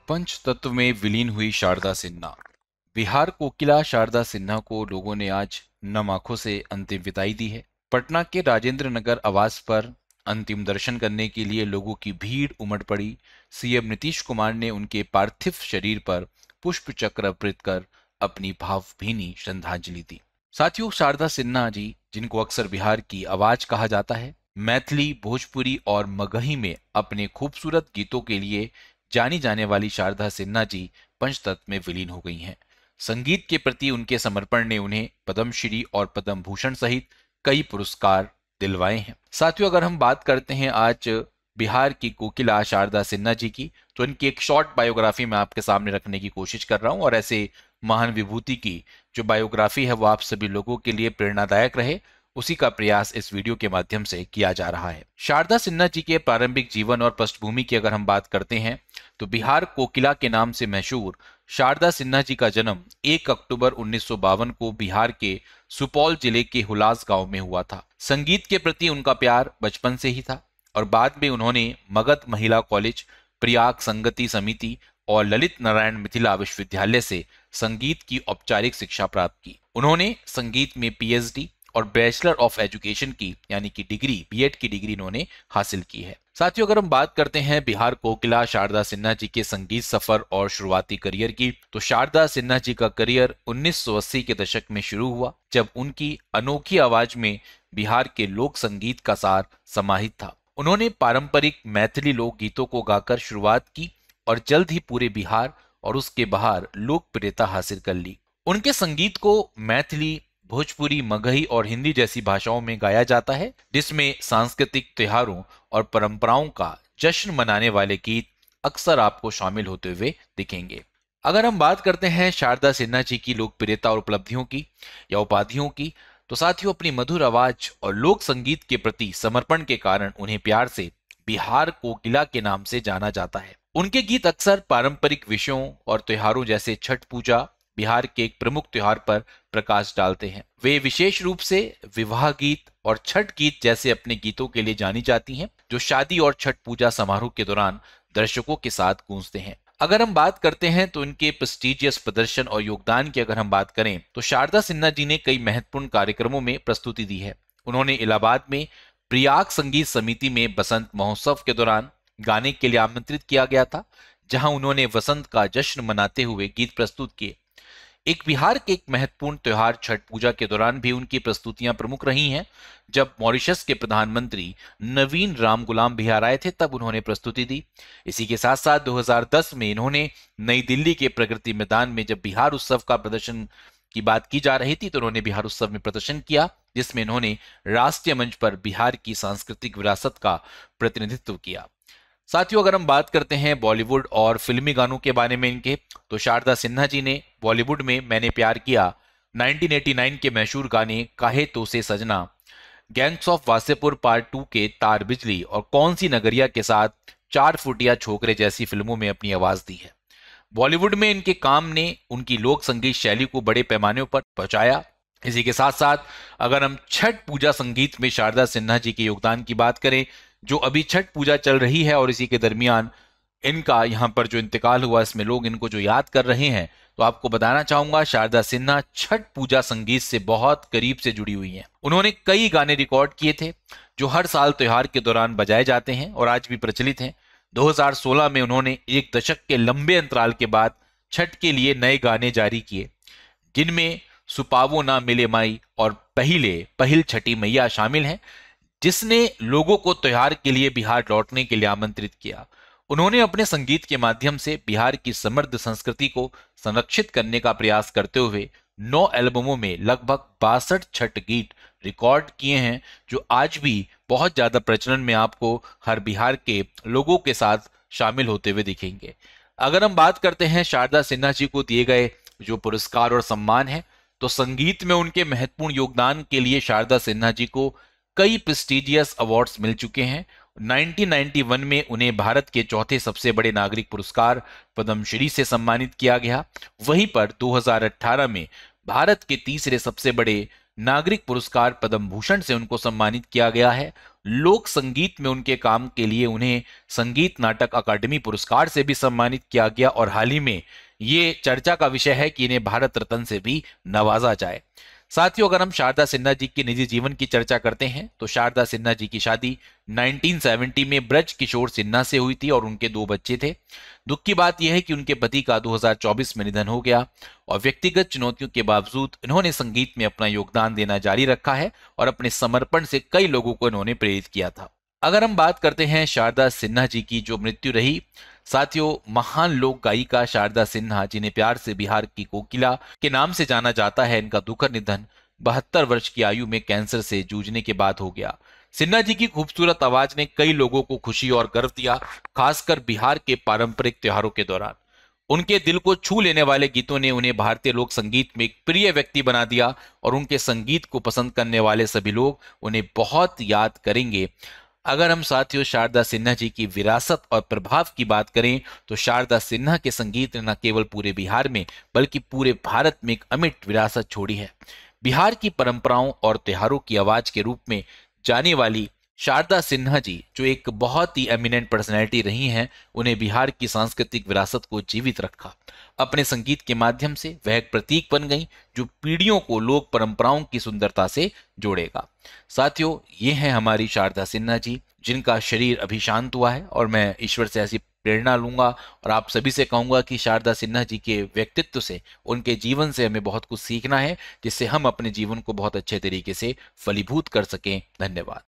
पंच तत्व में विलीन हुई शारदा सिन्हा। बिहार कोकिला शारदा सिन्हा को लोगों ने आज नम आंखों से अंतिम विदाई दी है। पटना के राजेंद्र नगर आवास पर अंतिम दर्शन करने के लिए लोगों की भीड़ उमड़ पड़ी। सीएम नीतीश कुमार ने उनके पार्थिव शरीर पर पुष्प चक्र अर्पित कर अपनी भावभीनी श्रद्धांजलि दी। साथियों, शारदा सिन्हा जी, जिनको अक्सर बिहार की आवाज कहा जाता है, मैथिली, भोजपुरी और मगही में अपने खूबसूरत गीतों के लिए जानी जाने वाली शारदा सिन्हा जी पंचतत्व में विलीन हो गई हैं। संगीत के प्रति उनके समर्पण ने उन्हें पद्मश्री और पद्म भूषण सहित कई पुरस्कार दिलवाए हैं। साथियों, अगर हम बात करते हैं आज बिहार की कोकिला शारदा सिन्हा जी की, तो इनकी एक शॉर्ट बायोग्राफी मैं आपके सामने रखने की कोशिश कर रहा हूं, और ऐसे महान विभूति की जो बायोग्राफी है वो आप सभी लोगों के लिए प्रेरणादायक रहे, उसी का प्रयास इस वीडियो के माध्यम से किया जा रहा है। शारदा सिन्हा जी के प्रारंभिक जीवन और पृष्ठभूमि की अगर हम बात करते हैं, तो बिहार कोकिला के नाम से मशहूर शारदा सिन्हा जी का जन्म 1 अक्टूबर 1952 को बिहार के सुपौल जिले के हुलास गांव में हुआ था। संगीत के प्रति उनका प्यार बचपन से ही था और बाद में उन्होंने मगध महिला कॉलेज, प्रयाग संगति समिति और ललित नारायण मिथिला विश्वविद्यालय से संगीत की औपचारिक शिक्षा प्राप्त की। उन्होंने संगीत में पीएचडी और बैचलर ऑफ एजुकेशन की यानी कि डिग्री, बीएड की डिग्री इन्होंने हासिल की है। साथियों, अगर हम बात करते हैं बिहार कोकिला शारदा सिन्हा जी के संगीत सफर और शुरुआती करियर की, तो शारदा सिन्हा जी का करियर 1980 के दशक में शुरू हुआ, जब उनकी अनोखी आवाज में बिहार के लोक संगीत का सार समाहित था। उन्होंने पारंपरिक मैथिली लोक गीतों को गाकर शुरुआत की और जल्द ही पूरे बिहार और उसके बाहर लोकप्रियता हासिल कर ली। उनके संगीत को मैथिली, भोजपुरी, मगही और हिंदी जैसी भाषाओं में गाया जाता है, जिसमें सांस्कृतिक त्योहारों और परंपराओं का जश्न मनाने वाले गीत अक्सर आपको शामिल होते हुए दिखेंगे। अगर हम बात करते हैं शारदा सिन्हा जी की लोकप्रियता और उपलब्धियों की या उपाधियों की, तो साथियों, अपनी मधुर आवाज और लोक संगीत के प्रति समर्पण के कारण उन्हें प्यार से बिहार कोकिला के नाम से जाना जाता है। उनके गीत अक्सर पारंपरिक विषयों और त्योहारों जैसे छठ पूजा, बिहार के एक प्रमुख त्योहार पर प्रकाश डालते हैं। वे विशेष रूप से विवाह गीत और छठ गीत जैसे अपने गीतों के लिए जानी जाती हैं, जो शादी और छठ पूजा समारोह के दौरान दर्शकों के साथ गूंजते हैं। अगर हम बात करते हैं तो इनके प्रेस्टिजियस प्रदर्शन और योगदान की अगर हम बात करें, तो शारदा सिन्हा जी ने कई महत्वपूर्ण कार्यक्रमों में प्रस्तुति दी है। उन्होंने इलाहाबाद में प्रयाग संगीत समिति में बसंत महोत्सव के दौरान गाने के लिए आमंत्रित किया गया था, जहां उन्होंने वसंत का जश्न मनाते हुए गीत प्रस्तुत किए। एक बिहार के एक महत्वपूर्ण त्योहार छठ पूजा के दौरान भी उनकी प्रस्तुतियां प्रमुख रही हैं। जब मॉरिशस के प्रधानमंत्री नवीन राम गुलाम बिहार आए थे, तब उन्होंने प्रस्तुति दी। इसी के साथ साथ 2010 में इन्होंने नई दिल्ली के प्रगति मैदान में जब बिहार उत्सव का प्रदर्शन की बात की जा रही थी, तो उन्होंने बिहार उत्सव में प्रदर्शन किया, जिसमें इन्होंने राष्ट्रीय मंच पर बिहार की सांस्कृतिक विरासत का प्रतिनिधित्व किया। साथियों, अगर हम बात करते हैं बॉलीवुड और फिल्मी गानों के बारे में इनके, तो शारदा सिन्हा जी ने बॉलीवुड में मैंने प्यार किया, 1989 के मशहूर गाने काहे तो से सजना, गैंग्स ऑफ वासेपुर पार्ट 2 के तार बिजली और कौन सी नगरिया के साथ 4 फुटिया छोकरे जैसी फिल्मों में अपनी आवाज दी है। बॉलीवुड में इनके काम ने उनकी लोक संगीत शैली को बड़े पैमाने पर पहुंचाया। इसी के साथ साथ अगर हम छठ पूजा संगीत में शारदा सिन्हा जी के योगदान की बात करें, जो अभी छठ पूजा चल रही है और इसी के दरमियान इनका यहाँ पर जो इंतकाल हुआ, इसमें लोग इनको जो याद कर रहे हैं, तो आपको बताना चाहूंगा शारदा सिन्हा छठ पूजा संगीत से बहुत करीब से जुड़ी हुई हैं। उन्होंने कई गाने रिकॉर्ड किए थे जो हर साल त्योहार के दौरान बजाए जाते हैं और आज भी प्रचलित हैं। 2016 में उन्होंने एक दशक के लंबे अंतराल के बाद छठ के लिए नए गाने जारी किए, जिनमें सुपावो ना मिले माई और पहिल छठी मैया शामिल हैं, जिसने लोगों को त्योहार के लिए बिहार लौटने के लिए आमंत्रित किया। उन्होंने अपने संगीत के माध्यम से बिहार की समृद्ध संस्कृति को संरक्षित करने का प्रयास करते हुए 9 एल्बमों में लगभग 62 छठ गीत रिकॉर्ड किए हैं, जो आज भी बहुत ज्यादा प्रचलन में आपको हर बिहार के लोगों के साथ शामिल होते हुए दिखेंगे। अगर हम बात करते हैं शारदा सिन्हा जी को दिए गए जो पुरस्कार और सम्मान है, तो संगीत में उनके महत्वपूर्ण योगदान के लिए शारदा सिन्हा जी को कई प्रेस्टिजियस अवार्ड्स मिल चुके हैं। 1991 में उन्हें भारत के चौथे सबसे बड़े नागरिक पुरस्कार पद्मश्री से सम्मानित किया गया। वहीं पर 2018 में भारत के तीसरे सबसे बड़े नागरिक पुरस्कार पद्म भूषण से उनको सम्मानित किया गया है। लोक संगीत में उनके काम के लिए उन्हें संगीत नाटक अकादमी पुरस्कार से भी सम्मानित किया गया और हाल ही में ये चर्चा का विषय है कि इन्हें भारत रत्न से भी नवाजा जाए। साथियों, अगर हम शारदा सिन्हा जी के निजी जीवन की चर्चा करते हैं तो शारदा सिन्हा जी की शादी 1970 में ब्रज किशोर सिन्हा से हुई थी और उनके 2 बच्चे थे। दुख की बात यह है कि उनके पति का 2024 में निधन हो गया और व्यक्तिगत चुनौतियों के बावजूद इन्होंने संगीत में अपना योगदान देना जारी रखा है और अपने समर्पण से कई लोगों को इन्होंने प्रेरित किया था। अगर हम बात करते हैं शारदा सिन्हा जी की जो मृत्यु रही, साथियों, महान लोक गायिका शारदा सिन्हा, जिन्हें प्यार से बिहार की कोकिला के नाम से जाना जाता है, इनका दुखद निधन 72 वर्ष की आयु में कैंसर से जूझने के बाद हो गया। सिन्हा जी की खूबसूरत आवाज ने कई लोगों को खुशी और गर्व दिया, खासकर बिहार के पारंपरिक त्योहारों के दौरान। उनके दिल को छू लेने वाले गीतों ने उन्हें भारतीय लोक संगीत में एक प्रिय व्यक्ति बना दिया और उनके संगीत को पसंद करने वाले सभी लोग उन्हें बहुत याद करेंगे। अगर हम साथियों शारदा सिन्हा जी की विरासत और प्रभाव की बात करें तो शारदा सिन्हा के संगीत ने न केवल पूरे बिहार में बल्कि पूरे भारत में एक अमिट विरासत छोड़ी है। बिहार की परंपराओं और त्योहारों की आवाज के रूप में जाने वाली शारदा सिन्हा जी, जो एक बहुत ही एमिनेंट पर्सनैलिटी रही हैं, उन्हें बिहार की सांस्कृतिक विरासत को जीवित रखा। अपने संगीत के माध्यम से वह एक प्रतीक बन गई जो पीढ़ियों को लोक परंपराओं की सुंदरता से जोड़ेगा। साथियों, ये हैं हमारी शारदा सिन्हा जी, जिनका शरीर अभी शांत हुआ है और मैं ईश्वर से ऐसी प्रेरणा लूंगा और आप सभी से कहूंगा कि शारदा सिन्हा जी के व्यक्तित्व से, उनके जीवन से हमें बहुत कुछ सीखना है, जिससे हम अपने जीवन को बहुत अच्छे तरीके से फलीभूत कर सकें। धन्यवाद।